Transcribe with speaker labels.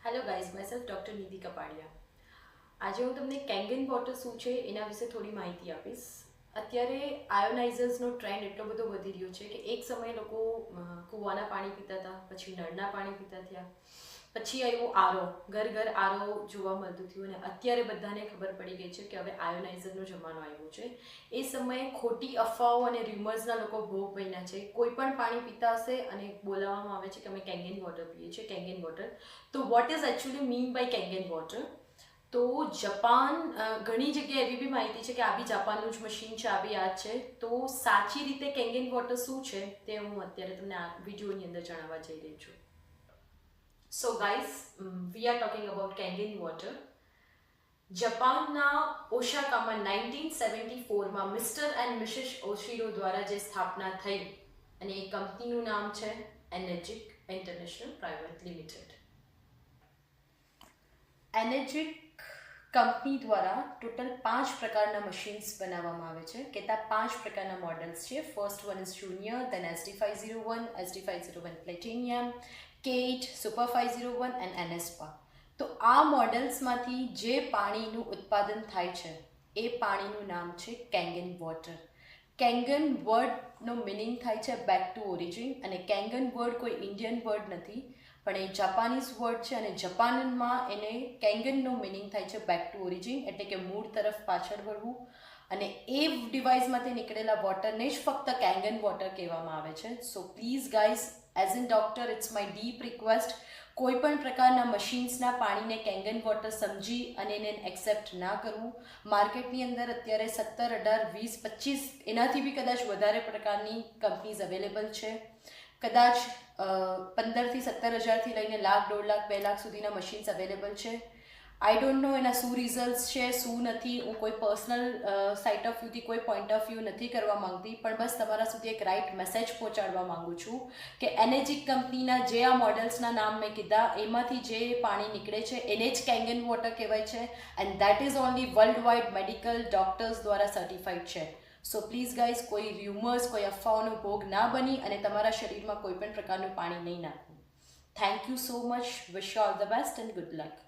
Speaker 1: Hello guys, myself doctor નિધિ કપાડિયા. આજે હું તમને કેંગન વોટર શું છે એના વિશે થોડી માહિતી આપીશ. અત્યારે આયોનાઇઝર્સનો ટ્રેન્ડ એટલો બધો વધી રહ્યો છે કે એક સમયે લોકો કૂવાના પાણી પીતા હતા, પછી નળના પાણી પીતા થયા, પછી આવ્યું આરો, ઘર ઘર આરો જોવા મળતું થયું અને અત્યારે બધાને ખબર પડી ગઈ છે કે હવે આયોનાઇઝરનો જમાનો આવ્યો છે. એ સમયે ખોટી અફવાઓ અને ર્યુમર્સના લોકો ભોગ બન્યા છે. કોઈ પણ પાણી પીતા હશે અને બોલાવવામાં આવે છે કે અમે કેંગન વોટર પીએ છીએ, કેંગન વોટર. તો what is actually mean by Kangen water? તો જાપાન, ઘણી જગ્યાએ એવી બી માહિતી છે કે આ બી જાપાનનું જ મશીન છે, આ બી આ છે. તો સાચી રીતે કેંગન વોટર શું છે તે હું અત્યારે તમને આ વિડીયોની અંદર જણાવવા જઈ રહી છું. So guys, we are talking about Kangen water. જાપાનના ઓશાકામાં 1974માં મિસ્ટર એન્ડ મિસિસ ઓશિરો દ્વારા જે સ્થાપના થઈ અને એ કંપનીનું નામ છે એનર્જિક ઇન્ટરનેશનલ પ્રાઇવેટ લિમિટેડ. એનર્જિક કંપની દ્વારા ટોટલ 5 પ્રકારના મશીન્સ બનાવવામાં આવે છે. કેટલા 5 પ્રકારના મોડલ્સ છે. First one is junior, then SD501, SD501 platinum, cat, super 501 and એનએસપા. તો આ મોડલ્સમાંથી જે પાણીનું ઉત્પાદન થાય છે એ પાણીનું નામ છે કેંગન વોટર. કેંગન વર્ડનો મિનિંગ થાય છે બેક ટુ ઓરિજિન, અને કેંગન વર્ડ કોઈ ઇન્ડિયન વર્ડ નથી પણ એ જાપાનીઝ વર્ડ છે અને જાપાનમાં એને કેંગનનો મિનિંગ થાય છે બેક ટુ ઓરિજિન, એટલે કે મૂળ તરફ પાછળ વળવું. અને એ ડિવાઇસમાંથી નીકળેલા વોટરને જ ફક્ત કેંગન વોટર કહેવામાં આવે છે. So please guys, as an doctor it's my deep request, કોઈ પણ પ્રકારના મશીન્સના પાણીને કેંગન વોટર સમજી અને એને એક્સેપ્ટ ના કરવું. માર્કેટની અંદર અત્યારે 17, 18, 20, 25 એનાથી બી કદાચ વધારે પ્રકારની કંપનીઝ અવેલેબલ છે. કદાચ 15,000 થી 17,000થી લઈને લાખ, 1.5 લાખ, 2 લાખ સુધીના મશીન્સ અવેલેબલ છે. આઈ ડોન્ટ નો એના શું રિઝલ્ટ્સ છે, શું નથી. હું કોઈ પર્સનલ સાઇટ ઓફ વ્યૂથી કોઈ પોઈન્ટ ઓફ વ્યૂ નથી કરવા માંગતી, પણ બસ તમારા સુધી એક રાઇટ મેસેજ પહોંચાડવા માગું છું કે એનર્જિક કંપનીના જે આ મોડલ્સના નામ મેં કીધા એમાંથી જે પાણી નીકળે છે એને જ કેંગન વોટર કહેવાય છે. And that is only world wide medical doctors દ્વારા સર્ટિફાઈડ છે. સો પ્લીઝ ગાઈઝ, કોઈ ર્યુમર્સ, કોઈ અફવાઓનો ભોગ ના બની અને તમારા શરીરમાં કોઈ પણ પ્રકારનું પાણી નહીં નાખવું. Thank you so much. Wish you all the best and good luck.